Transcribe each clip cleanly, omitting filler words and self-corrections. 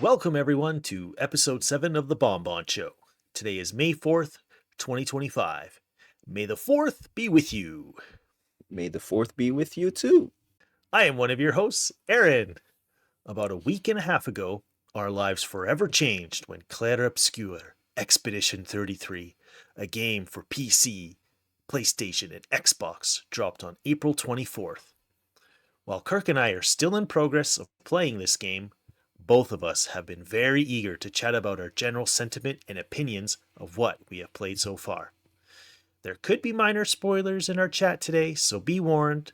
Welcome, everyone, to episode 7 of The Bonbon Show. Today is May 4th, 2025. May the 4th be with you. May the 4th be with you too. I am one of your hosts, Aaron. About a week and a half ago, our lives forever changed when Clair Obscur Expedition 33, a game for PC, PlayStation, and Xbox, dropped on April 24th. While Kirk and I are still in progress of playing this game, both of us have been very eager to chat about our general sentiment and opinions of what we have played so far. There could be minor spoilers in our chat today, so be warned,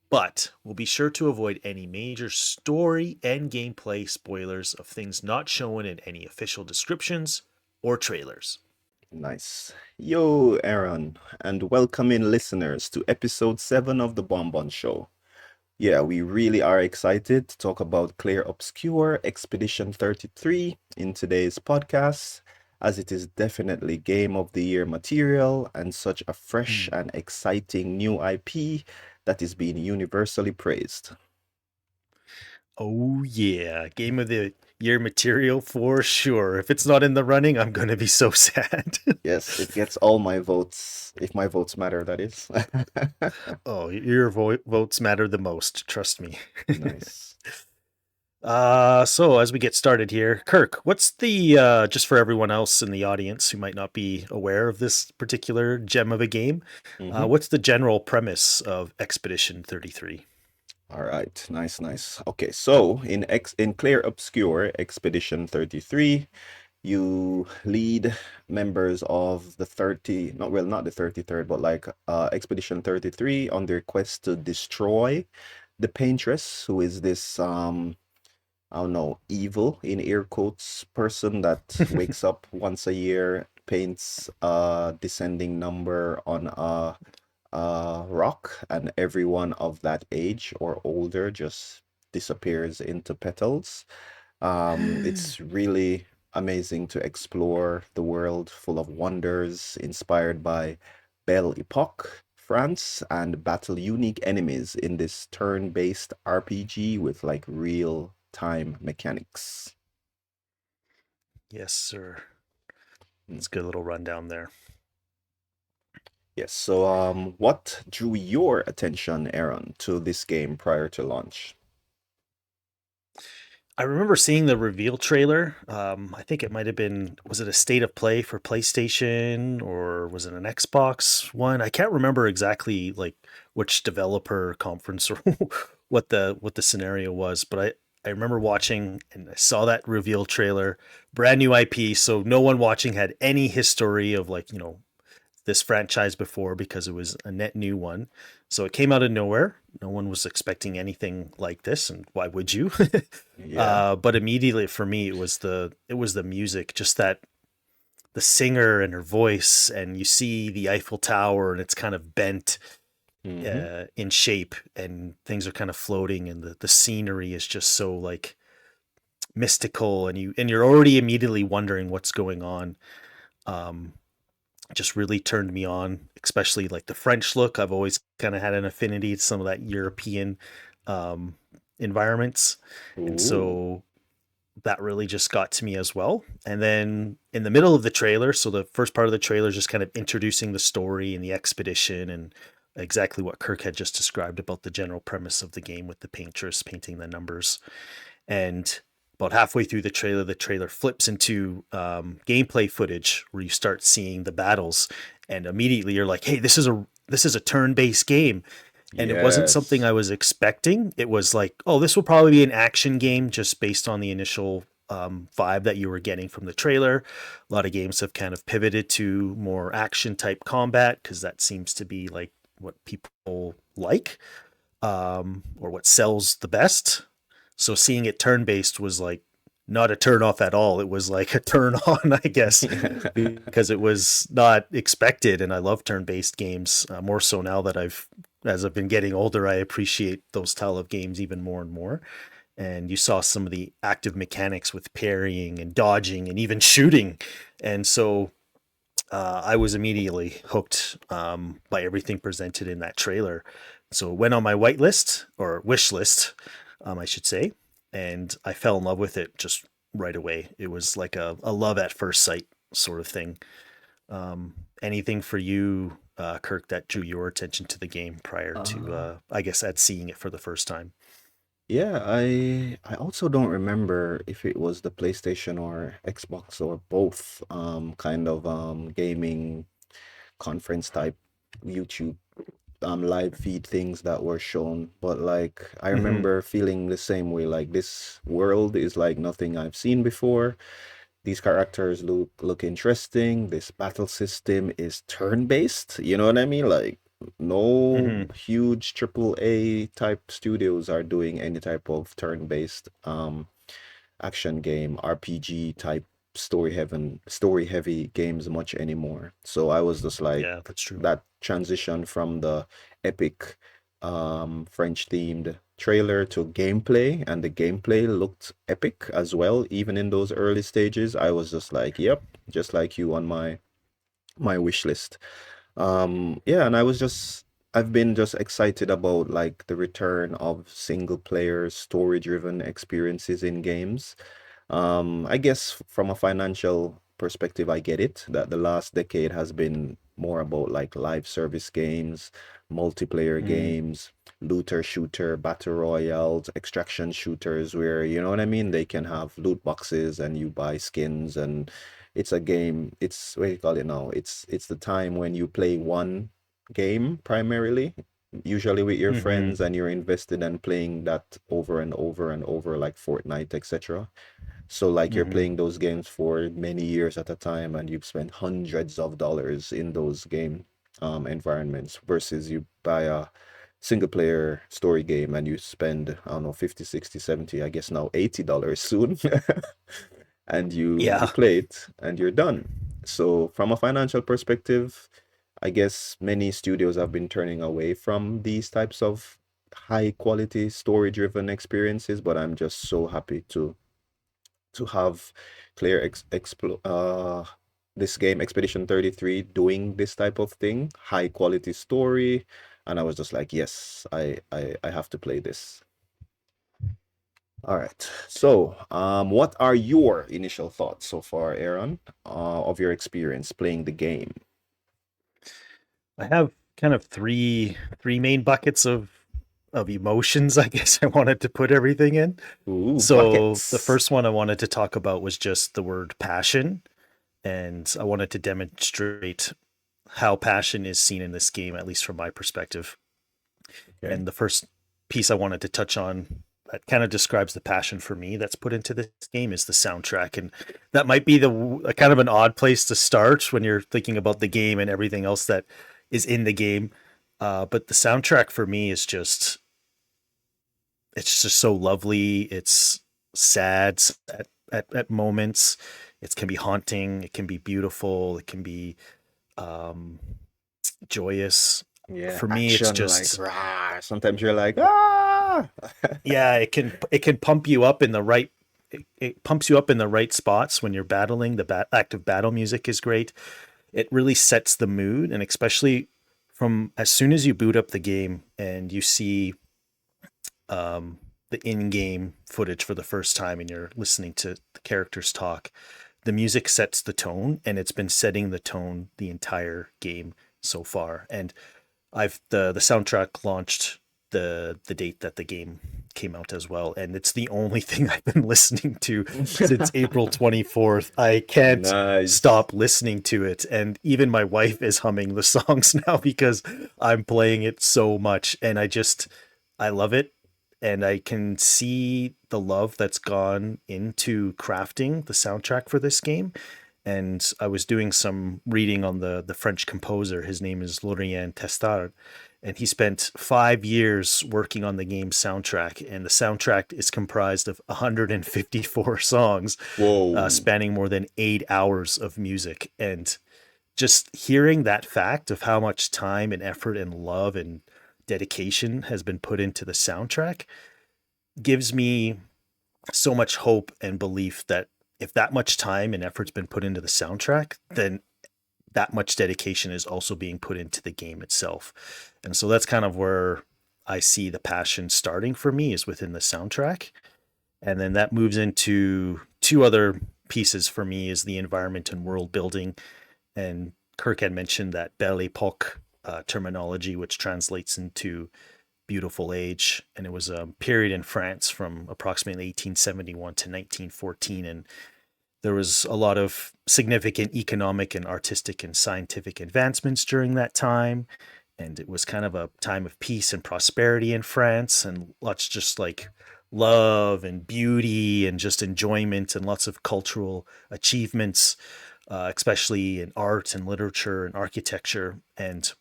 but we'll be sure to avoid any major story and gameplay spoilers of things not shown in any official descriptions or trailers. Nice. Yo, Aaron, and welcome in listeners to episode 7 of The Bonbon Show. Yeah, we really are excited to talk about Clair Obscur Expedition 33 in today's podcast, as it is definitely Game of the Year material and such a fresh and exciting new IP that is being universally praised. Oh yeah, Game of the Year material for sure. If it's not in the running, I'm going to be so sad. Yes, it gets all my votes, if my votes matter, that is. Oh, your votes matter the most, trust me. Nice. So as we get started here, Kirk, what's the just for everyone else in the audience who might not be aware of this particular gem of a game, Mhm. what's the general premise of Expedition 33? All right, nice. Okay, so in Clair Obscur Expedition 33, you lead members of the 30, not the 33rd, but like Expedition 33 on their quest to destroy the Paintress, who is this I don't know, evil in air quotes person that wakes up once a year, paints a descending number on a rock, and everyone of that age or older just disappears into petals. It's really amazing to explore the world full of wonders inspired by Belle Epoque, France, and battle unique enemies in this turn-based RPG with like real time mechanics. Yes, sir. Mm. It's a good little rundown there. Yes, so what drew your attention, Aaron, to this game prior to launch? I remember seeing the reveal trailer. I think it might have been, was it a state of play for PlayStation or was it an Xbox one? I can't remember exactly like which developer conference or what the scenario was, but I remember watching and I saw that reveal trailer, brand new IP, so no one watching had any history of like, this franchise before because it was a net new one. So it came out of nowhere. No one was expecting anything like this, and why would you? Yeah. But immediately for me, it was the music, just that the singer and her voice, and you see the Eiffel Tower, and it's kind of bent Mm-hmm. in shape, and things are kind of floating, and the scenery is just so like mystical, and you're already immediately wondering what's going on. Um, just really turned me on, especially like the French look. I've always kind of had an affinity to some of that European um, environments. And Ooh. so that really just got to me as well. And then in the middle of the trailer, so the first part of the trailer is just kind of introducing the story and the expedition and exactly what Kirk had just described about the general premise of the game with the paintress painting the numbers. And about halfway through the trailer flips into gameplay footage where you start seeing the battles, and immediately you're like, "Hey, this is a turn-based game." And it wasn't something Yes. I was expecting. It was like, "Oh, this will probably be an action game," just based on the initial vibe that you were getting from the trailer. A lot of games have kind of pivoted to more action type combat because that seems to be like what people like, or what sells the best. So seeing it turn based was like not a turn off at all. It was like a turn on, I guess, because it was not expected. And I love turn based games more so now that as I've been getting older, I appreciate those style of games even more and more. And you saw some of the active mechanics with parrying and dodging and even shooting. And so I was immediately hooked by everything presented in that trailer. So it went on my white list or wish list, I should say. and I fell in love with it just right away. It was like a love at first sight sort of thing. Anything for you, Kirk, that drew your attention to the game prior to, Uh, I guess, at seeing it for the first time? yeah, I also don't remember if it was the PlayStation or Xbox or both kind of gaming conference type YouTube live feed things that were shown, but like I Hmm. remember feeling the same way, like this world is like nothing I've seen before. These characters look interesting. This battle system is turn-based. You know what I mean? Like no Hmm. huge triple A type studios are doing any type of turn-based action game, RPG type story heavy games much anymore. So I was just like Yeah, that's true. that transition from the epic French themed trailer to gameplay, and the gameplay looked epic as well even in those early stages. I was just like, yep, just like you on my wish list. Yeah, and I've been just excited about like the return of single player story driven experiences in games. I guess from a financial perspective, I get it that the last decade has been more about like live service games, multiplayer Mm-hmm. games, looter shooter, battle royales, extraction shooters, where you know what I mean? They can have loot boxes and you buy skins, and it's a game. It's what do you call it now? It's the time when you play one game primarily, usually with your Hmm. friends, and you're invested in playing that over and over and over, like Fortnite, etc. So like you're Hmm. playing those games for many years at a time, and you've spent hundreds of dollars in those game environments versus you buy a single player story game and you spend, I don't know, 50, 60, 70, I guess now $80 soon. And you Yeah. play it and you're done. So from a financial perspective, I guess many studios have been turning away from these types of high quality story driven experiences, but I'm just so happy to have Claire this game Expedition 33 doing this type of thing, high quality story, and I was just like, yes, I have to play this. All right. So, what are your initial thoughts so far, Aaron, of your experience playing the game? I have kind of three main buckets of emotions, I guess I wanted to put everything in. Ooh, So the buckets. first one I wanted to talk about was just the word passion, and I wanted to demonstrate how passion is seen in this game, at least from my perspective. Okay. And the first piece I wanted to touch on that kind of describes the passion for me that's put into this game is the soundtrack. And that might be the kind of an odd place to start when you're thinking about the game and everything else that is in the game. But the soundtrack for me is just, it's just so lovely. It's sad at moments. It can be haunting. It can be beautiful. It can be um, joyous. Yeah, For me, it's action like just, rah. Sometimes you're like, ah. yeah, it can pump you up in the right, it pumps you up in the right spots when you're battling. The active battle music is great. It really sets the mood, and especially from as soon as you boot up the game and you see the in-game footage for the first time and you're listening to the characters talk, the music sets the tone, and it's been setting the tone the entire game so far. And I've the soundtrack launched the date that the game came out as well, and it's the only thing I've been listening to since April 24th. I can't Nice. stop listening to it, and even my wife is humming the songs now because I'm playing it so much, and I love it, and I can see the love that's gone into crafting the soundtrack for this game. And I was doing some reading on the French composer. His name is Laurent Testard, and he spent 5 years working on the game's soundtrack. And the soundtrack is comprised of 154 songs, Whoa. spanning more than 8 hours of music. And just hearing that fact of how much time and effort and love and dedication has been put into the soundtrack gives me so much hope and belief that if that much time and effort's been put into the soundtrack, then that much dedication is also being put into the game itself. And so that's kind of where I see the passion starting for me is within the soundtrack. And then that moves into two other pieces for me is the environment and world building. And Kirk had mentioned that Belle Epoque terminology, which translates into beautiful age. And it was a period in France from approximately 1871 to 1914. And there was a lot of significant economic and artistic and scientific advancements during that time. And it was kind of a time of peace and prosperity in France, and lots just like love and beauty and just enjoyment and lots of cultural achievements, especially in art and literature and architecture. And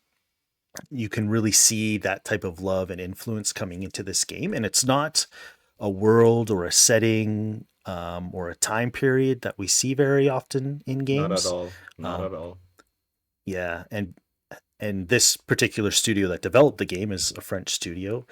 you can really see that type of love and influence coming into this game. And it's not a world or a setting or a time period that we see very often in Not at games. all. Not Um, at all. yeah, and this particular studio that developed the game is a French studio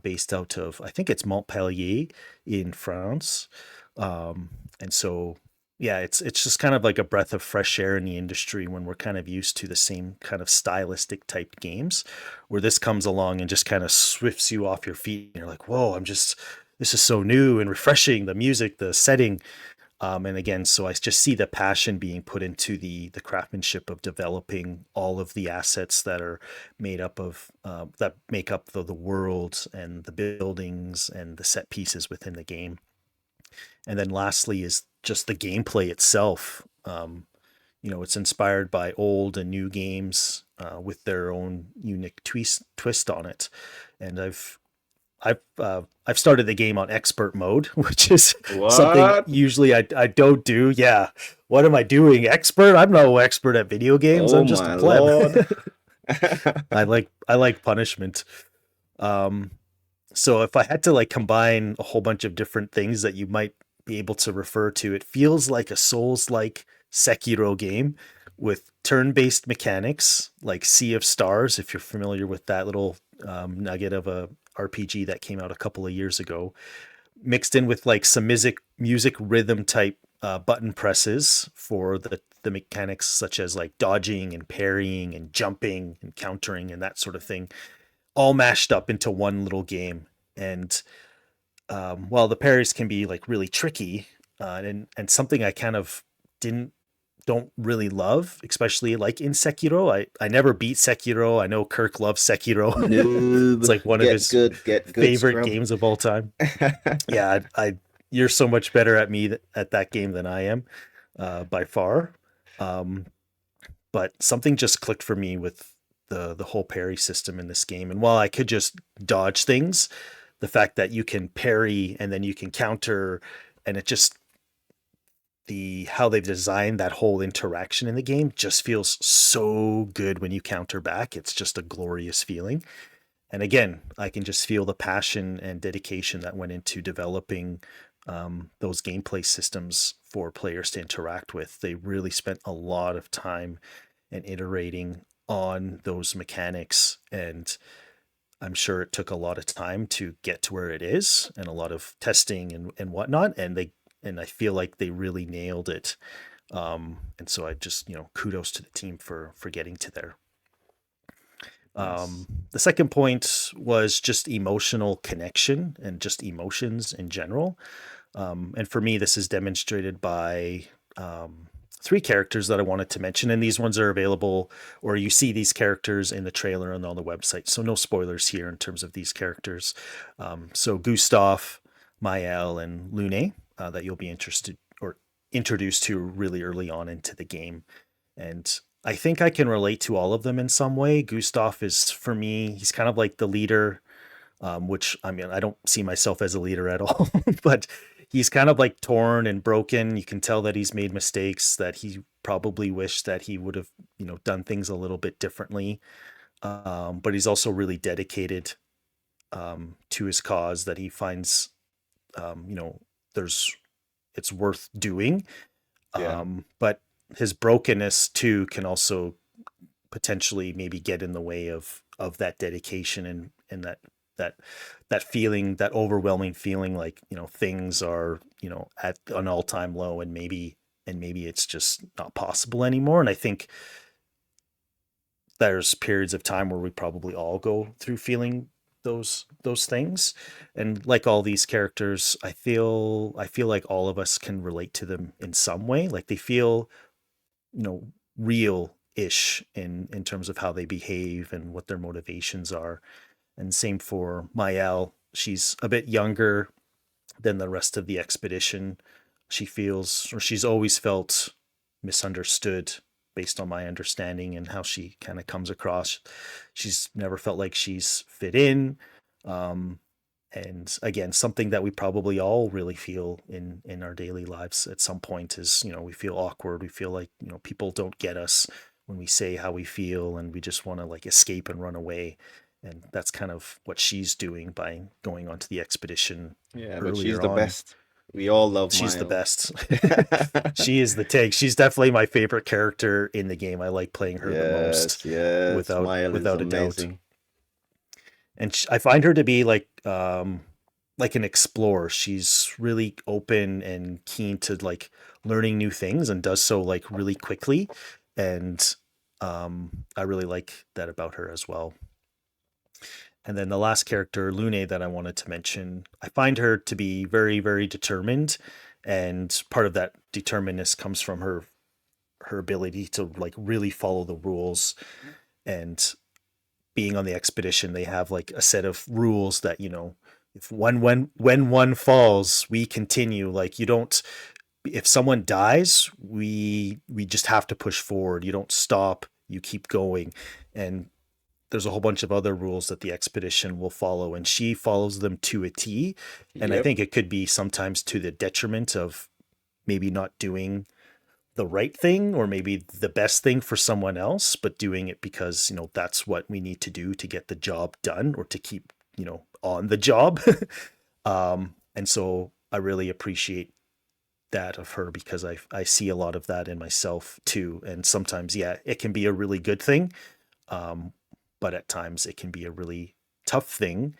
based out of I think it's Montpellier in France, um, and so yeah, it's just kind of like a breath of fresh air in the industry when we're kind of used to the same kind of stylistic type games, where this comes along and just kind of swifts you off your feet, and you're like, whoa, this is so new and refreshing. The music, the setting, and again, so I just see the passion being put into the craftsmanship of developing all of the assets that are made up of that make up the world and the buildings and the set pieces within the game. And then lastly is just the gameplay itself. It's inspired by old and new games with their own unique twist on it. And I've started the game on expert mode, which is something What? usually I don't do. Yeah, what am I doing? Expert? I'm no expert at video games. Oh I'm just a my pleb. Lord. I like punishment. Um, so if I had to like combine a whole bunch of different things that you might be able to refer to, it feels like a Souls-like Sekiro game with turn-based mechanics like Sea of Stars, if you're familiar with that little nugget of a RPG that came out a couple of years ago, mixed in with like some music rhythm type button presses for the mechanics such as like dodging and parrying and jumping and countering and that sort of thing, all mashed up into one little game. And while the parries can be like really tricky, and something I kind of didn't don't really love, especially like in Sekiro. I never beat Sekiro. I know Kirk loves Sekiro. It's Noob. like one of his Get good, favorite scrub. games of all time. Yeah, you're so much better at me at that game than I am, by far. Um, but something just clicked for me with the whole parry system in this game. And while I could just dodge things, the fact that you can parry and then you can counter, and it just the how they've designed that whole interaction in the game just feels so good when you counter back. It's just a glorious feeling. And again, I can just feel the passion and dedication that went into developing those gameplay systems for players to interact with. They really spent a lot of time and iterating on those mechanics. And I'm sure it took a lot of time to get to where it is and a lot of testing and whatnot. And I feel like they really nailed it. And so I just, kudos to the team for getting to there. Nice. The second point was just emotional connection and just emotions in general. And for me, this is demonstrated by three characters that I wanted to mention. And these ones are available, or you see these characters in the trailer and on the website. So no spoilers here in terms of these characters. So Gustav, Mael, and Lune that you'll be interested or introduced to really early on into the game. And I think I can relate to all of them in some way. Gustav is, for me, he's kind of like the leader, which I mean, I don't see myself as a leader at all, but he's kind of like torn and broken. You can tell that he's made mistakes, that he probably wished that he would have, done things a little bit differently. But he's also really dedicated to his cause, that he finds, there's it's worth doing. Yeah. But his brokenness too can also potentially maybe get in the way of that dedication and that that feeling, that overwhelming feeling like, things are, at an all-time low, and maybe it's just not possible anymore. And I think there's periods of time where we probably all go through feeling those things. And like all these characters, I feel like all of us can relate to them in some way. Like they feel, you know, real-ish in terms of how they behave and what their motivations are. And same for Mael. She's a bit younger than the rest of the expedition. She feels, or she's always felt misunderstood based on my understanding and how she kind of comes across. She's never felt like she's fit in. Um, and again, something that we probably all really feel in our daily lives at some point is, you know, we feel awkward. We feel like, you know, people don't get us when we say how we feel, and we just want to like escape and run away. And that's kind of what she's doing by going onto the expedition Yeah, but she's earlier the on. best. We all love She's the Miles. best. She is the tank. She's definitely my favorite character in the game. I like playing her the most, Yes, yes, Miles is without a doubt. amazing. And I find her to be like an explorer. She's really open and keen to like learning new things, and does so like really quickly. And I really like that about her as well. And then the last character, Lune, that I wanted to mention, I find her to be very, very determined. And part of that determinedness comes from her ability to like really follow the rules. And being on the expedition, they have like a set of rules that, you know, if when one falls, we continue. Like you don't, if someone dies, we just have to push forward. You don't stop, you keep going. And there's a whole bunch of other rules that the expedition will follow, and she follows them to a T. And I Yep. think it could be sometimes to the detriment of maybe not doing the right thing, or maybe the best thing for someone else, but doing it because, you know, that's what we need to do to get the job done, or to keep, you know, on the job. And so I really appreciate that of her, because I see a lot of that in myself too. And sometimes, yeah, it can be a really good thing. Um, but at times it can be a really tough thing,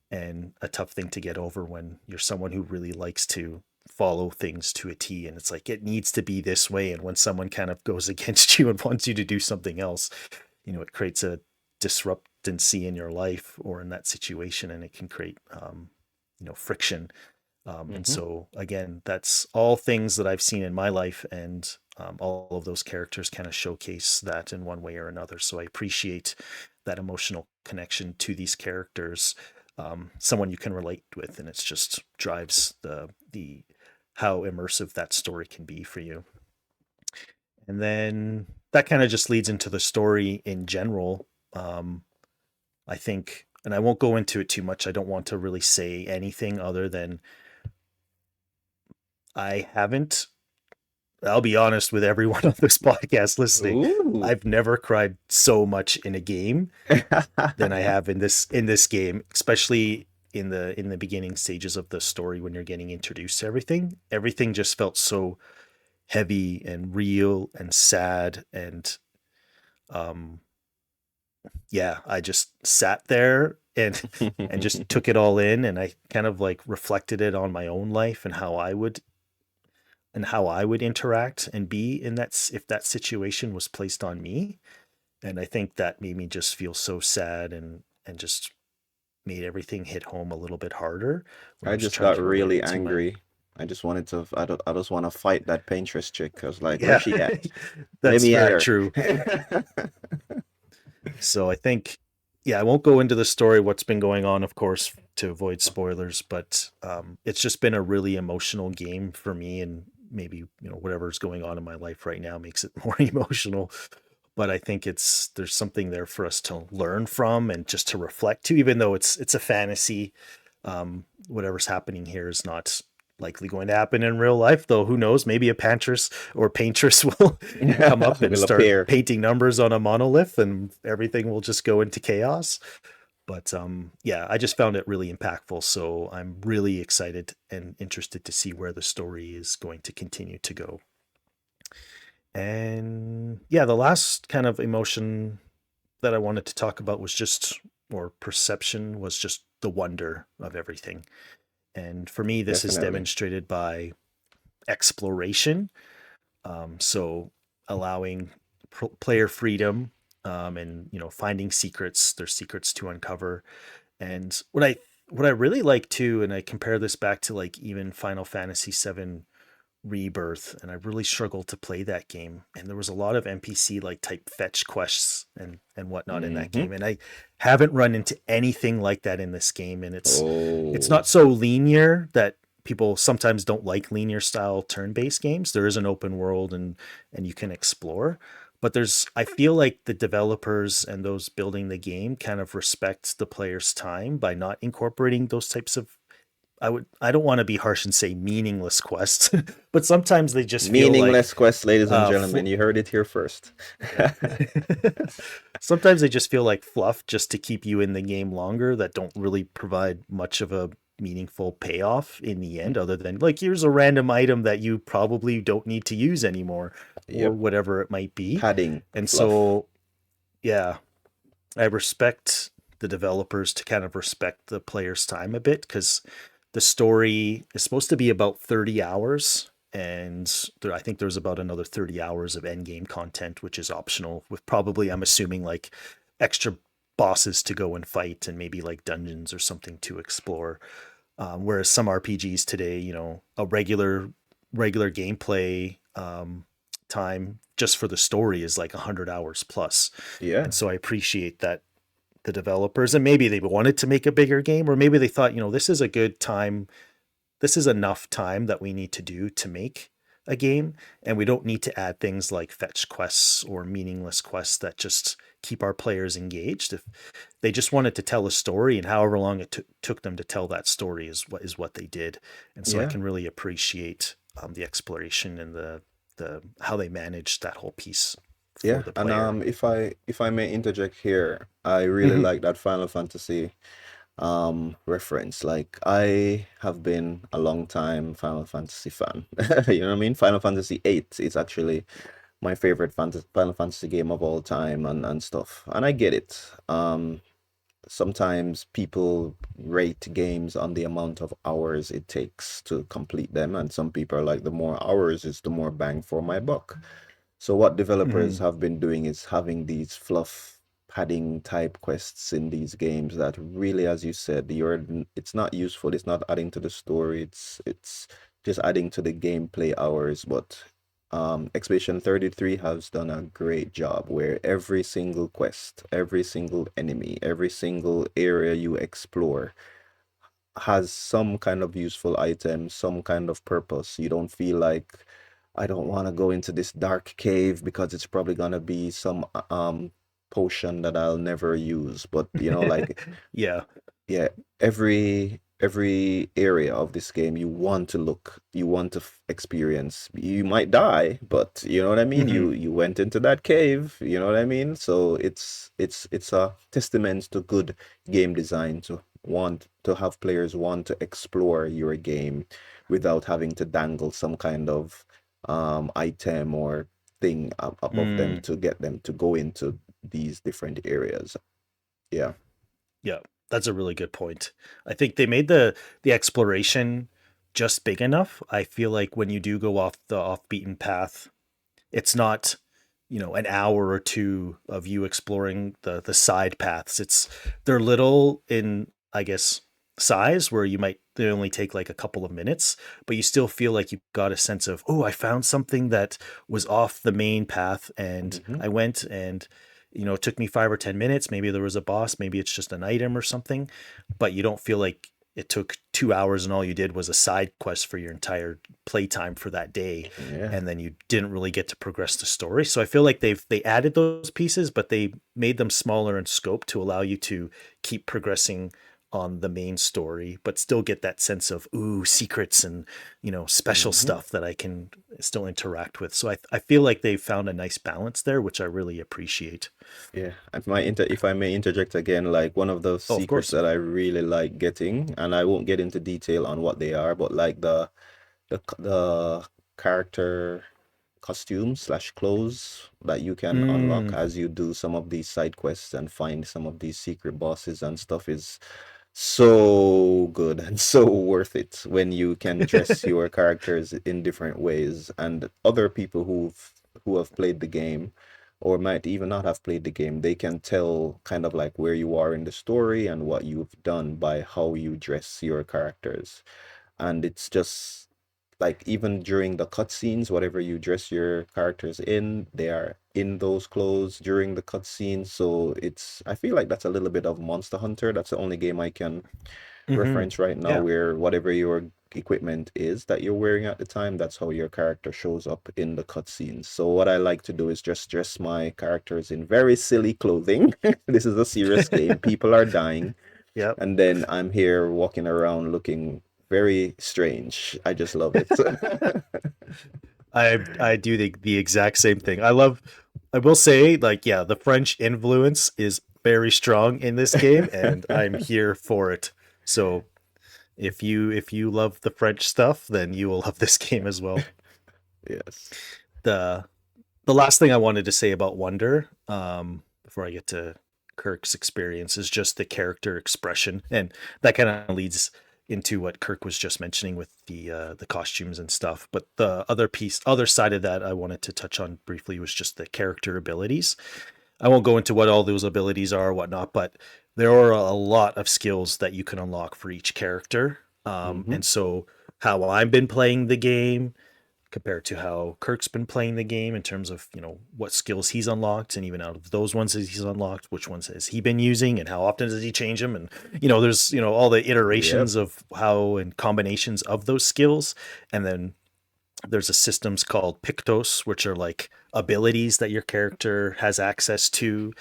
and a tough thing to get over when you're someone who really likes to follow things to a T, and it's like it needs to be this way. And when someone kind of goes against you and wants you to do something else, you know, it creates a disruptancy in your life or in that situation, and it can create you know, friction. And Hmm. so again, that's all things that I've seen in my life, and all of those characters kind of showcase that in one way or another. So I appreciate that emotional connection to these characters, someone you can relate with, and it's just drives the how immersive that story can be for you. And then that kind of just leads into the story in general. Um, I think, and I won't go into it too much. I don't want to really say anything other than I haven't. I'll be honest with everyone on this podcast listening. Ooh. I've never cried so much in a game than I have in this game, especially in the beginning stages of the story when you're getting introduced to everything. Everything just felt so heavy and real and sad, and um yeah, I just sat there and just took it all in, and I kind of like reflected it on my own life and how I would interact and be in that, if that situation was placed on me. And I think that made me just feel so sad, and just made everything hit home a little bit harder when I I was just trying got to relate really it to my. angry. I just wanted to, I just want to fight that Paintress chick. I was like, where's Yeah, she at? Let that's me at very her. true. So I think, yeah, I won't go into the story, what's been going on, of course, to avoid spoilers, but it's just been a really emotional game for me. And maybe, you know, whatever's going on in my life right now makes it more emotional. But I think there's something there for us to learn from, and just to reflect to, even though it's a fantasy. Whatever's happening here is not likely going to happen in real life, though who knows, maybe a Paintress or Paintress will come up and Will start appear. painting numbers on a monolith, and everything will just go into chaos. But yeah, I just found it really impactful, so I'm really excited and interested to see where the story is going to continue to go. And yeah, the last kind of emotion that I wanted to talk about was just, or perception, was just the wonder of everything. And for me, this is Definitely. demonstrated by exploration. So allowing player freedom, and, you know, finding secrets. There's secrets to uncover, And what I really like too, and I compare this back to like even Final Fantasy VII Rebirth, and I really struggled to play that game. And there was a lot of NPC like type fetch quests and whatnot in that Mm-hmm. game, and I haven't run into anything like that in this game. And it's Oh, not so linear that people sometimes don't like linear style turn-based games. There is an open world and you can explore. But I feel like the developers and those building the game kind of respect the player's time by not incorporating those types of I don't want to be harsh and say meaningless quests, but sometimes they just feel like meaningless quest, ladies and fl- gentlemen. You heard it here first. yeah. Sometimes they just feel like fluff just to keep you in the game longer that don't really provide much of a meaningful payoff in the end other than like here's a random item that you probably don't need to use anymore or Yep. whatever it might be. Padding, And fluff. so yeah, I respect the developers to kind of respect the player's time a bit because the story is supposed to be about 30 hours. And I think there's about another 30 hours of end game content, which is optional, with probably, I'm assuming, like extra bosses to go and fight and maybe like dungeons or something to explore. Whereas some RPGs today, a regular gameplay time just for the story is like 100 hours plus. Yeah. And so I appreciate that the developers, and maybe they wanted to make a bigger game, or maybe they thought, this is a good time. This is enough time that we need to do to make a game. And we don't need to add things like fetch quests or meaningless quests that just keep our players engaged. If they just wanted to tell a story and however long it took them to tell that story is what they did. And so I Yeah. can really appreciate the exploration and the how they managed that whole piece for Yeah. the And player. if I may interject here, I really Mhm. like that Final Fantasy reference. Like I have been a long time Final Fantasy fan. You know what I mean? Final Fantasy 8 is actually my favorite Final Fantasy game of all time and stuff. And I get it. Sometimes people rate games on the amount of hours it takes to complete them, and some people are like, the more hours is the more bang for my buck. So what developers Mhm. have been doing is having these fluff padding type quests in these games that really, as you said, it's not useful, it's not adding to the story, it's just adding to the gameplay hours. But Expedition 33 has done a great job where every single quest, every single enemy, every single area you explore has some kind of useful item, some kind of purpose. You don't feel like I don't want to go into this dark cave because it's probably gonna be some potion that I'll never use. But like Yeah. yeah, every area of this game you want to look, you want to experience. You might die, but you know what I mean? Mhm. You went into that cave, you know what I mean? So it's a testament to good game design to want to have players want to explore your game without having to dangle some kind of item or thing above them Mm. to get them to go into these different areas. Yeah. Yeah, that's a really good point. I think they made the exploration just big enough. I feel like when you do go off the off beaten path, it's not, an hour or two of you exploring the side paths. They're little in, I guess, size where they only take like a couple of minutes, but you still feel like you got a sense of, oh, I found something that was off the main path and Hmm. I went and it took me 5 or 10 minutes. Maybe there was a boss, maybe it's just an item or something, but you don't feel like it took 2 hours and all you did was a side quest for your entire playtime for that day, Yeah. and then you didn't really get to progress the story. So I feel like they added those pieces, but they made them smaller in scope to allow you to keep progressing on the main story, but still get that sense of secrets and special Hmm. stuff that I can still interact with. So I feel like they found a nice balance there, which I really appreciate. Yeah. If I may interject again, like one of those Oh, of secrets course. that I really like getting, and I won't get into detail on what they are, but like the character costumes slash clothes that you can unlock Mm. as you do some of these side quests and find some of these secret bosses and stuff is so good and so worth it when you can dress your characters in different ways. And other people who have played the game or might even not have played the game, they can tell kind of like where you are in the story and what you've done by how you dress your characters. And it's just like even during the cutscenes, whatever you dress your characters in, they are in those clothes during the cutscenes. So it's, I feel like that's a little bit of Monster Hunter. That's the only game I can Hmm. reference right now Yeah. where whatever your equipment is that you're wearing at the time, that's how your character shows up in the cutscenes. So what I like to do is just dress my characters in very silly clothing. This is a serious game. People are dying, Yep. and then I'm here walking around looking very strange. I just love it. I do the exact same thing. I will say, like, yeah, the French influence is very strong in this game, and I'm here for it. So if you love the French stuff, then you will love this game as well. Yes. The the last thing I wanted to say about Wonder, before I get to Kirk's experience, is just the character expression, and that kind of leads into what Kirk was just mentioning with the costumes and stuff. But the other side of that, I wanted to touch on briefly was just the character abilities. I won't go into what all those abilities are or whatnot, but there are a lot of skills that you can unlock for each character. Hmm. And so, how I've been playing the game compared to how Kirk's been playing the game in terms of, what skills he's unlocked, and even out of those ones that he's unlocked, which ones has he been using and how often does he change them, and there's all the Yep. iterations of how and combinations of those skills. And then there's a systems called Pictos, which are like abilities that your character has access to.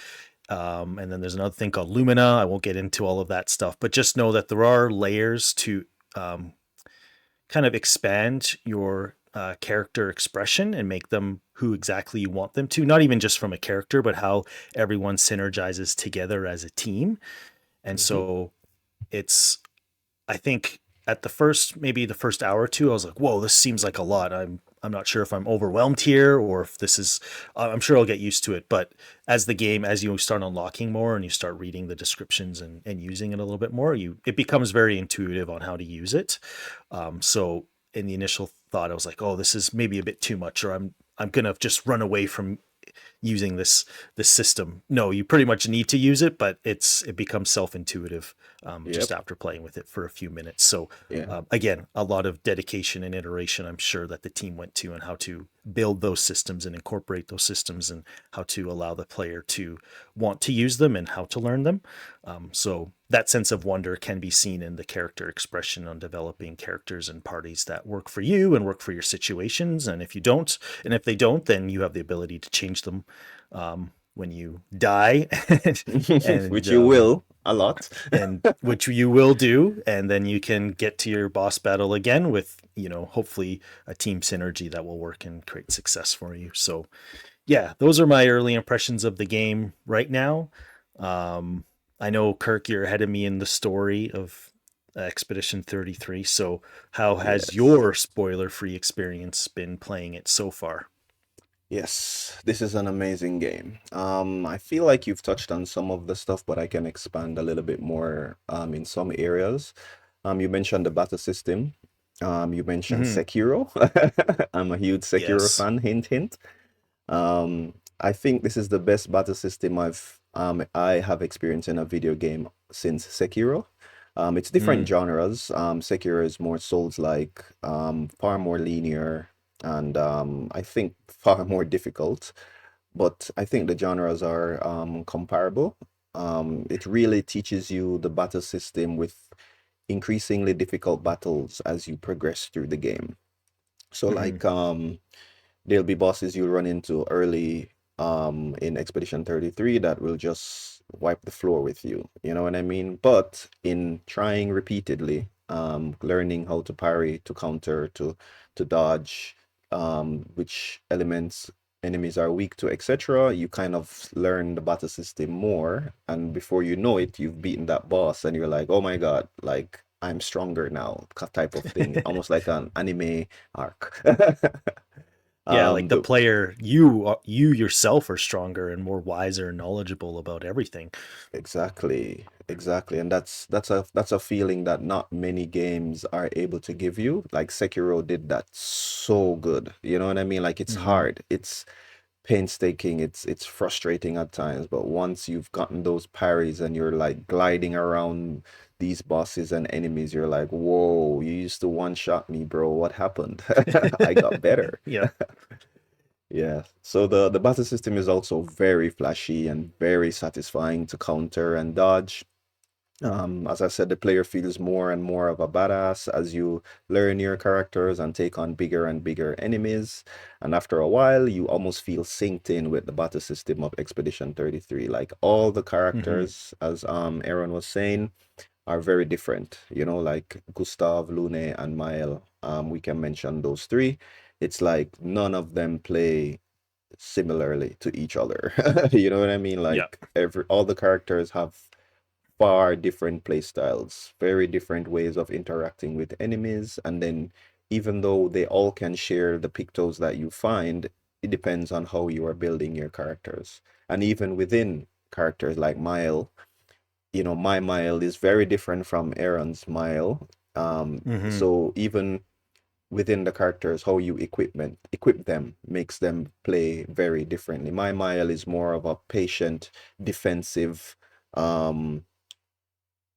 And then there's another thing called Lumina. I won't get into all of that stuff, but just know that there are layers to um, kind of expand your character expression and make them who exactly you want them to. Not even just from a character, but how everyone synergizes together as a team. And Hmm. so it's, I think at maybe the first hour or two, I was like, "Whoa, this seems like a lot." I'm not sure if I'm overwhelmed here or if this is. I'm sure I'll get used to it. But as you start unlocking more and you start reading the descriptions and using it a little bit more, it becomes very intuitive on how to use it. So in the initial thought, I was like, "Oh, this is maybe a bit too much," or I'm gonna just run away from using this system. No, you pretty much need to use it, but it becomes self-intuitive just Yep. after playing with it for a few minutes. So Yeah. again, a lot of dedication and iteration, I'm sure, that the team went to, and how to build those systems and incorporate those systems, and how to allow the player to want to use them and how to learn them. So that sense of wonder can be seen in the character expression on developing characters and parties that work for you and work for your situations. And if they don't, then you have the ability to change them when you die, and Which you will a lot. which you will do, and then you can get to your boss battle again with hopefully a team synergy that will work and create success for you. So yeah, those are my early impressions of the game right now. um I know, Kirk, you're ahead of me in the story of Expedition 33, so how has Yes. your spoiler free experience been playing it so far? Yes, this is an amazing game. I feel like you've touched on some of the stuff, but I can expand a little bit more in some areas. You mentioned the battle system. You mentioned Hmm. Sekiro. I'm a huge Sekiro Yes. fan, hint, hint. I think this is the best battle system I have experienced in a video game since Sekiro. It's different Mm. genres. Sekiro is more Souls-like, far more linear, and I think far more difficult. But I think the genres are comparable. It really teaches you the battle system with increasingly difficult battles as you progress through the game. So Hmm. like there'll be bosses you'll run into early in Expedition 33 that will just wipe the floor with you. You know what I mean? But in trying repeatedly, learning how to parry, to counter, to dodge, which elements enemies are weak to, etc., you kind of learn the battle system more, and before you know it, you've beaten that boss, and you're like, oh my God, like I'm stronger now, type of thing, almost like an anime arc. Yeah, like the The player, you yourself are stronger and more wiser and knowledgeable about everything. Exactly, exactly, and that's a feeling that not many games are able to give you. Like Sekiro did that so good. You know what I mean? Like it's Hmm. hard. It's painstaking. It's frustrating at times, but once you've gotten those parries and you're like gliding around these bosses and enemies, you're like, whoa, you used to one shot me, bro. What happened? I got better. Yep. Yeah. So the battle system is also very flashy and very satisfying to counter and dodge. As I said, the player feels more and more of a badass as you learn your characters and take on bigger and bigger enemies. And after a while, you almost feel synced in with the battle system of Expedition 33. Like all the Hmm. characters, as Aaron was saying, are very different. Like Gustav, Lune, and Mael. We can mention those three. It's like none of them play similarly to each other. You know what I mean? Yep. Like all the characters have far different play styles, very different ways of interacting with enemies, and then even though they all can share the pictos that you find, it depends on how you are building your characters. And even within characters like Mile, my Mile is very different from Aaron's Mile. Hmm. So even within the characters, how you equip them makes them play very differently. My Mile is more of a patient, defensive, um,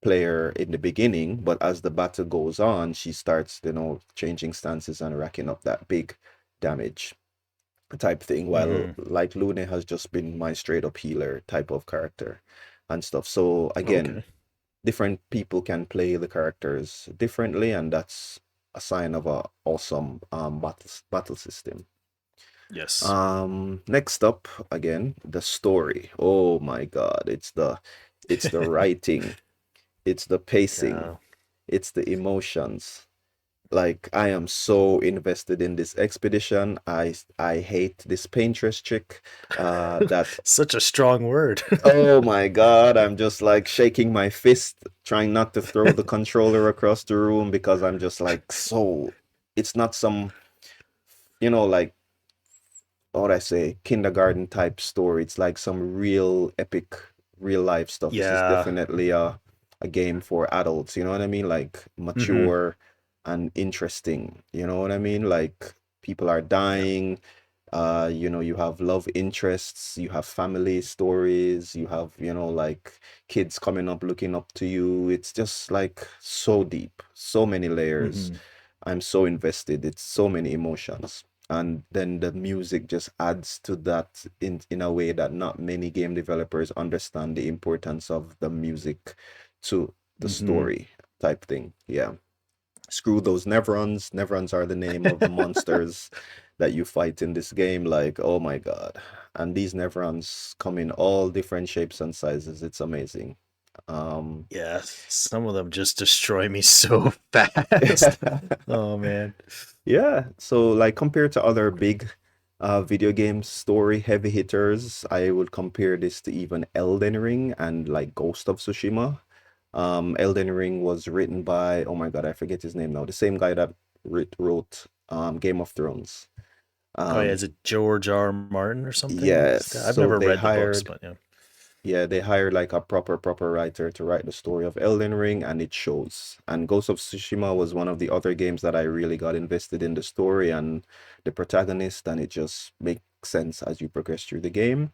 player in the beginning, but as the battle goes on, she starts, changing stances and racking up that big damage type thing. While Hmm. like Lune has just been my straight up healer type of character and stuff. So again, Okay. different people can play the characters differently, and that's a sign of a awesome battle system. Yes. Next up again, the story. Oh my God, it's the writing, it's the pacing, Yeah. it's the emotions. Like I am so invested in this expedition. I hate this Paintress chick. That Such a strong word. Oh my God, I'm just like shaking my fist, trying not to throw the controller across the room because I'm just like so. It's not some, like what I say, kindergarten type story. It's like some real epic, real life stuff. This is Yeah. definitely a game for adults, you know what I mean? Like Hmm. mature and interesting, you know what I mean? Like people are Yep. dying, you have love interests, you have family stories, you have, like kids coming up looking up to you. It's just like so deep, so many layers. Hmm. I'm so invested. It's so many emotions. And then the music just adds to that in a way that not many game developers understand the importance of the music to the Hmm. story type thing. Yeah. Screw those Nevrons. Nevrons are the name of the monsters that you fight in this game. Like, oh my God. And these Nevrons come in all different shapes and sizes. It's amazing. Um, Yeah. Some of them just destroy me so fast. Oh man. yeah, so like compared to other big video game story heavy hitters, I would compare this to even Elden Ring and like Ghost of Tsushima. Elden Ring was written by, oh my God, I forget his name now, the same guy that wrote Game of Thrones. Oh yeah, Um, is it George R. Martin or something? yes, I've so never they read the books, hired but yeah. Yeah, they hired like a proper writer to write the story of Elden Ring, and it shows. And Ghost of Tsushima was one of the other games that I really got invested in the story and the protagonist, and it just makes sense as you progress through the game.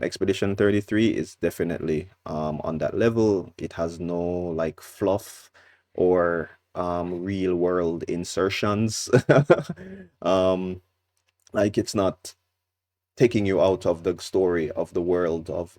Expedition 33 is definitely on that level. It has no like fluff or real world insertions. um, like it's not taking you out of the story of the world of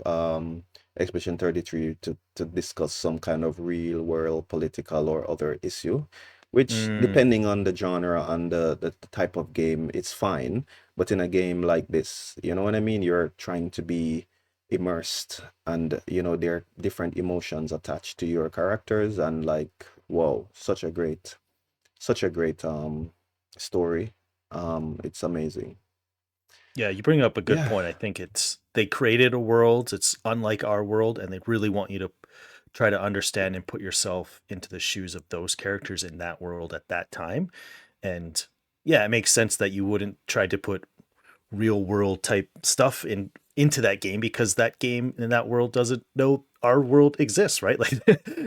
Expedition 33 to discuss some kind of real world political or other issue, which Mm, depending on the genre and the type of game, it's fine. But in a game like this, you know what I mean? You're trying to be immersed and there are different emotions attached to your characters and like, whoa, such a great story. It's amazing. yeah, you bring up a good Yeah. point. I think it's they created a world. It's unlike our world, and they really want you to try to understand and put yourself into the shoes of those characters in that world at that time. And yeah, it makes sense that you wouldn't try to put real world type stuff into that game because that game in that world doesn't know our world exists, right? Like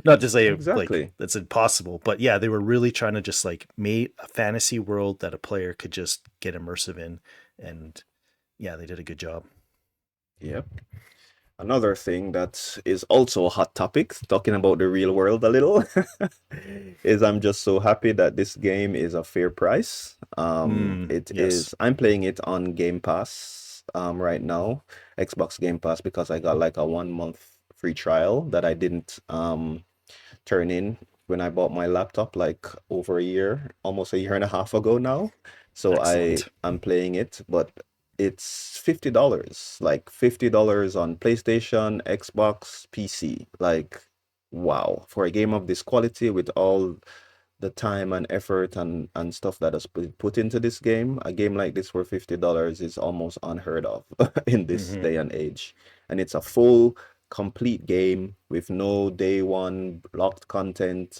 not to say like Exactly. that's impossible, but yeah, they were really trying to just like make a fantasy world that a player could just get immersive in and yeah, they did a good job. Yep. Another thing that is also a hot topic, talking about the real world a little, is I'm just so happy that this game is a fair price. It Yes. is, I'm playing it on Game Pass right now, Xbox Game Pass, because I got like a 1 month free trial that I didn't turn in when I bought my laptop like over a year, almost a year and a half ago now. So Excellent. I'm playing it, but it's $50, like $50 on PlayStation, Xbox, PC. Like, wow, for a game of this quality with all the time and effort and stuff that is put into this game, a game like this for $50 is almost unheard of in this Hmm. day and age. And it's a full, complete game with no day one locked content,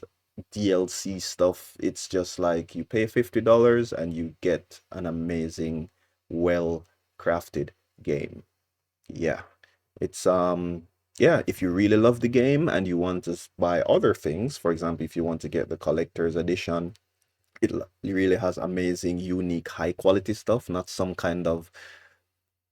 DLC stuff. It's just like you pay $50 and you get an amazing, well crafted game. Yeah. It's yeah, if you really love the game and you want to buy other things, for example, if you want to get the collector's edition, it really has amazing, unique, high quality stuff, not some kind of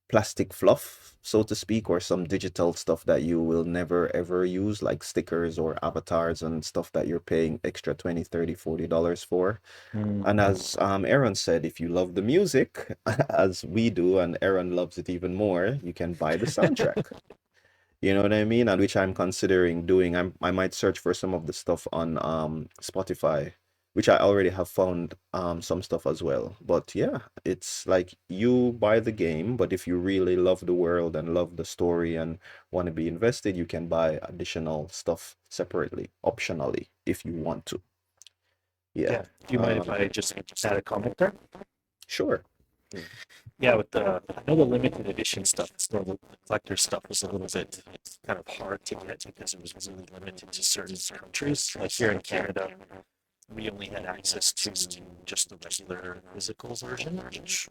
plastic fluff, so to speak, or some digital stuff that you will never ever use, like stickers or avatars and stuff that you're paying extra 20, 30, $40 for. And as Aaron said, if you love the music, as we do, and Aaron loves it even more, you can buy the soundtrack. You know what I mean? And which I'm considering doing. I might search for some of the stuff on Spotify, which I already have found some stuff as well. But yeah, it's like you buy the game, but if you really love the world and love the story and want to be invested, you can buy additional stuff separately, optionally, if you want to. Yeah. Yeah. Do you mind if I just add a comment there? Sure. Yeah, with the I know the limited edition stuff, still the collector stuff was a little bit kind of hard to get because it was really limited to certain countries. Like here in Canada, we only had access to just the regular physical version, which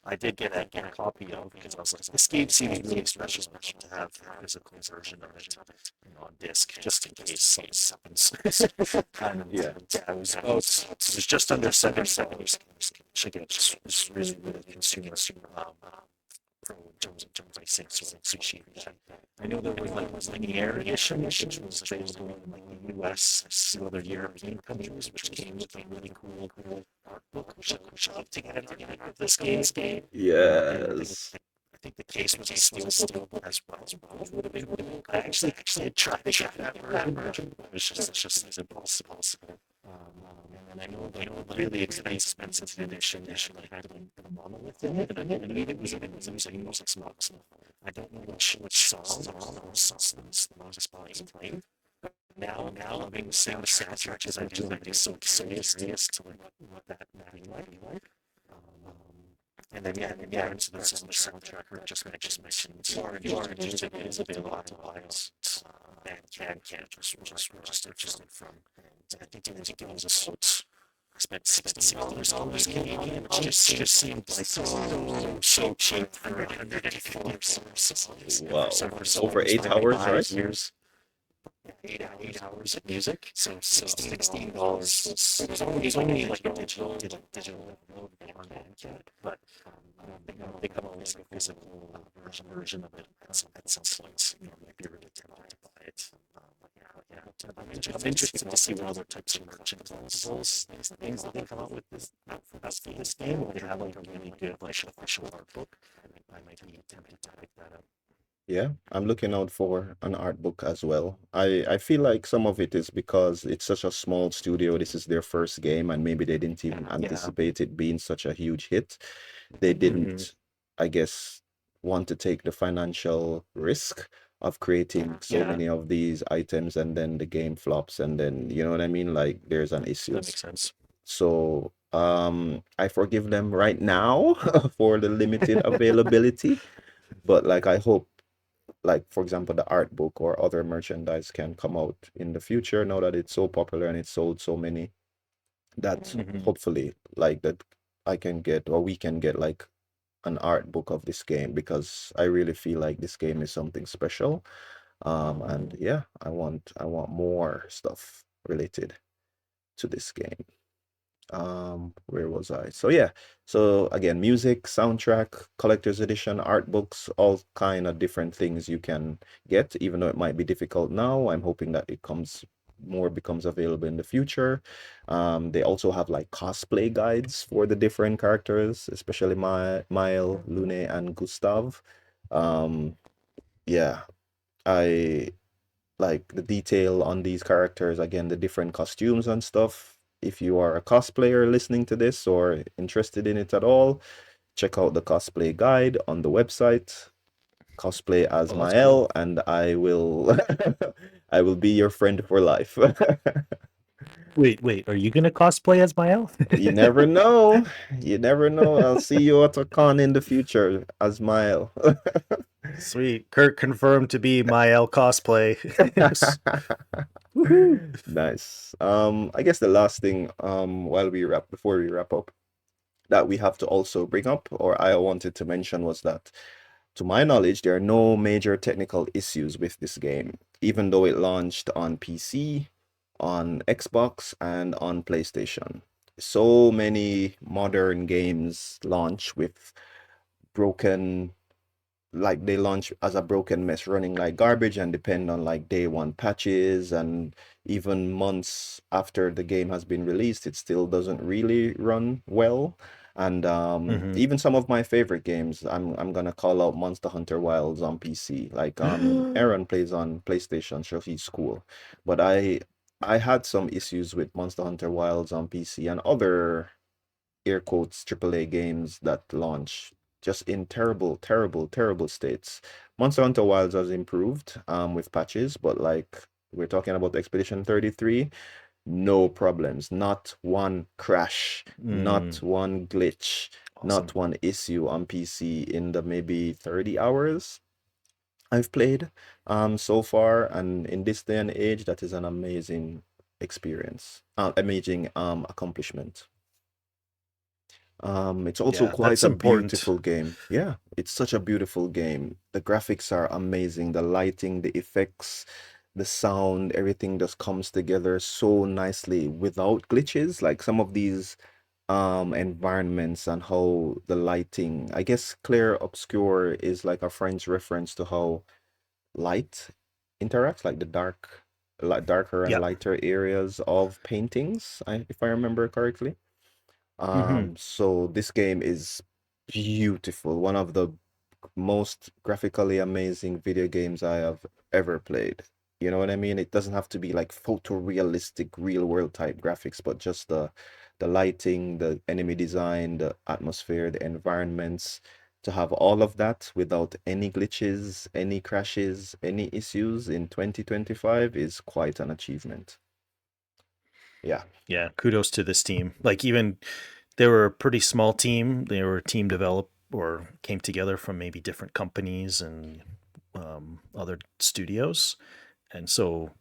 I did get a copy of because I was like, this game seems really special enough to have a physical version of it, on disc, just in case something happens. And Yeah. yeah, it was just under $7, which again is really really consumer pro in terms of pricing, so I appreciate that. I know there was like a linear edition, which was available in like the US, some other European countries, which came with a really cool art book, which I love to get with this game. And Yes. I think the case was a steel book as well. Which would have been really cool. I actually tried to get that version, but it's just as impossible. And I know the really expensive edition actually had the monolith in it, and I believe it was a music box. I don't know which songs are on those songs the most playing. Now I'm being the soundtrack as I do, like it's so curious to what that might be like. Um, and then into the soundtrack, or just mentioned, Orange is available to buy on Bandcamp, just registered from. And I think it was a suit. I spent $60 Canadian, which just seemed like so cheap for $150 Wow. for Over someone who's 8 hours, right? 5 years. 8 hours of music. So $16. It was only like a digital upload on Bandcamp, but they come out with a physical version of it at some point. Might be really tempted to buy it. I'm interested to see what other types of merchandisables things that they come out with this game. Or they have like a really good like official art book. I might be tempted to pick that up. Yeah, I'm looking out for an art book as well. I feel like some of it is because it's such a small studio. This is their first game, and maybe they didn't even Yeah. anticipate it being such a huge hit. They Hmm. didn't, I guess, want to take the financial risk of creating so Yeah, many of these items and then the game flops and then, you know what I mean? Like there's an issue. that makes sense. So, I forgive them right now for the limited availability, but like I hope, like for example the art book or other merchandise can come out in the future now that it's so popular and it's sold so many, that Hmm. hopefully like that I can get or we can get like an art book of this game, because I really feel like this game is something special. And yeah, I want more stuff related to this game. Where was I? So yeah, so again, music, soundtrack, collector's edition, art books, all kind of different things you can get, even though it might be difficult now. I'm hoping that it comes more becomes available in the future. They also have like cosplay guides for the different characters, especially Mile, Lune, and Gustav. Um, yeah, I like the detail on these characters, again, the different costumes and stuff. If you are a cosplayer listening to this or interested in it at all, check out the cosplay guide on the website. Cosplay as Oh, that's cool. Mael, and I will I will be your friend for life. Wait, are you gonna cosplay as Mael? You never know. You never know. I'll see you at a con in the future as Mael. Sweet. Kirk confirmed to be Mael cosplay. Woohoo! Nice. I guess the last thing, before we wrap up, that we have to also bring up, or I wanted to mention, was that, to my knowledge, there are no major technical issues with this game, even though it launched on PC, on Xbox, and on PlayStation. So many modern games launch with broken, like they launch as a broken mess running like garbage and depend on like day one patches, and even months after the game has been released it still doesn't really run well. And Hmm. even some of my favorite games, I'm gonna call out Monster Hunter Wilds on PC. Like Aaron plays on PlayStation, so he's cool, but I had some issues with Monster Hunter Wilds on PC and other air quotes AAA games that launch just in terrible, terrible, terrible states. Monster Hunter Wilds has improved with patches, but like we're talking about Expedition 33, no problems, not one crash, not Mm, one glitch, not awesome. one issue on PC in the maybe 30 hours I've played so far. And in this day and age, that is an amazing experience, amazing accomplishment. It's also Yeah, quite that's a important. beautiful game. Yeah, it's such a beautiful game. The graphics are amazing, the lighting, the effects, the sound, everything just comes together so nicely without glitches. Like some of these environments and how the lighting, I guess Clair Obscur is like a French reference to how light interacts, like the darker and Yeah. lighter areas of paintings, if I remember correctly. Hmm. So this game is beautiful. One of the most graphically amazing video games I have ever played. You know what I mean? It doesn't have to be like photorealistic, real world type graphics, but just the lighting, the enemy design, the atmosphere, the environments. To have all of that without any glitches, any crashes, any issues in 2025 is quite an achievement. Yeah. Yeah, kudos to this team. Like even they were a pretty small team. They were team developed or came together from maybe different companies and other studios. And so,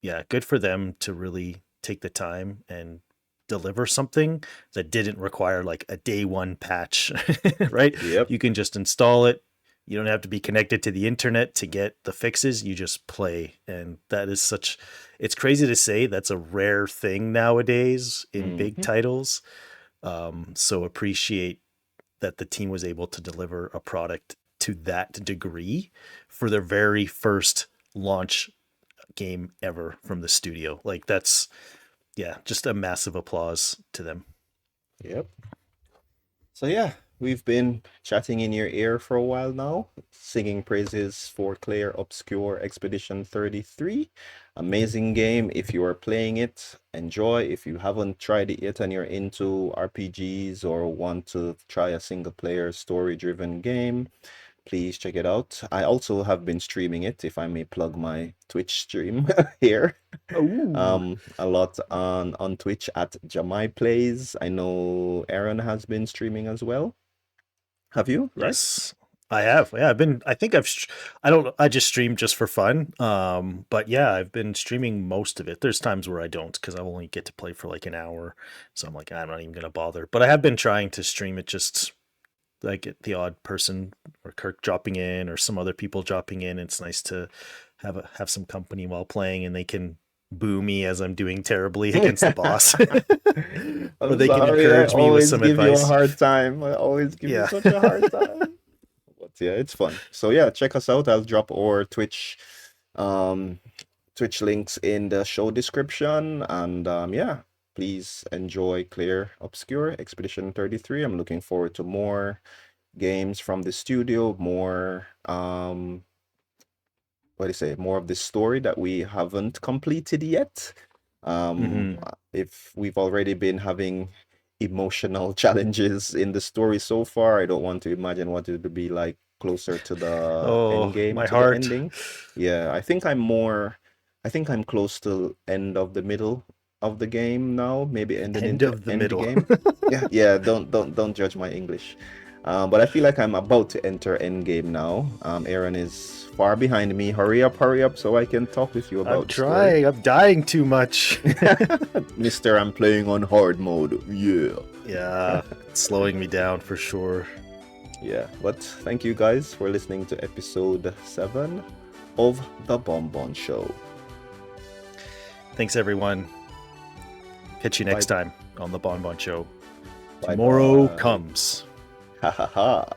yeah, good for them to really take the time and deliver something that didn't require like a day one patch, right? Yep. You can just install it. You don't have to be connected to the internet to get the fixes. You just play. And that is such, it's crazy to say that's a rare thing nowadays in big Hmm. titles. So appreciate that the team was able to deliver a product to that degree for their very first launch game ever from the studio. Like that's yeah, just a massive applause to them. Yep. So yeah, we've been chatting in your ear for a while now, singing praises for Clair Obscur Expedition 33. Amazing game. If you are playing it, enjoy. If you haven't tried it yet and you're into RPGs or want to try a single player story driven game, please check it out. I also have been streaming it, if I may plug my Twitch stream here. Oh, A lot on Twitch at Jamai Plays. I know Aaron has been streaming as well. Have you? Right? yes. I have. Yeah, I've been I think I don't I just stream just for fun. But yeah, I've been streaming most of it. There's times where I don't cuz I only get to play for like an hour. So I'm like I'm not even going to bother. But I have been trying to stream it just like the odd person or Kirk dropping in or some other people dropping in. It's nice to have some company while playing and they can boomy as I'm doing terribly against the boss. Or I'm they can sorry, I encourage me with always some give you a advice. hard time. I always give you Yeah. such a hard time. But yeah, it's fun. So yeah, check us out. I'll drop our um, Twitch links in the show description. And yeah, please enjoy Clair Obscur Expedition 33. I'm looking forward to more games from the studio, more what do you say, more of the story that we haven't completed yet. Hmm. If we've already been having emotional challenges in the story so far, I don't want to imagine what it would be like closer to the end Oh, game, my to the heart. ending. Yeah, I think I'm close to end of the middle of the game now, maybe ending End into of the end middle. game. Yeah, yeah, don't judge my English. But I feel like I'm about to enter endgame now. Aaron is far behind me. Hurry up so I can talk with you I'm about the story. trying. I'm dying too much. Mister, I'm playing on hard mode. Yeah. Yeah, it's slowing me down for sure. Yeah, but thank you guys for listening to episode 7 of The Bonbon Show. Thanks, everyone. Catch you Bye next time on the Bon Bon Show. bye Tomorrow bye. comes. Ha ha ha.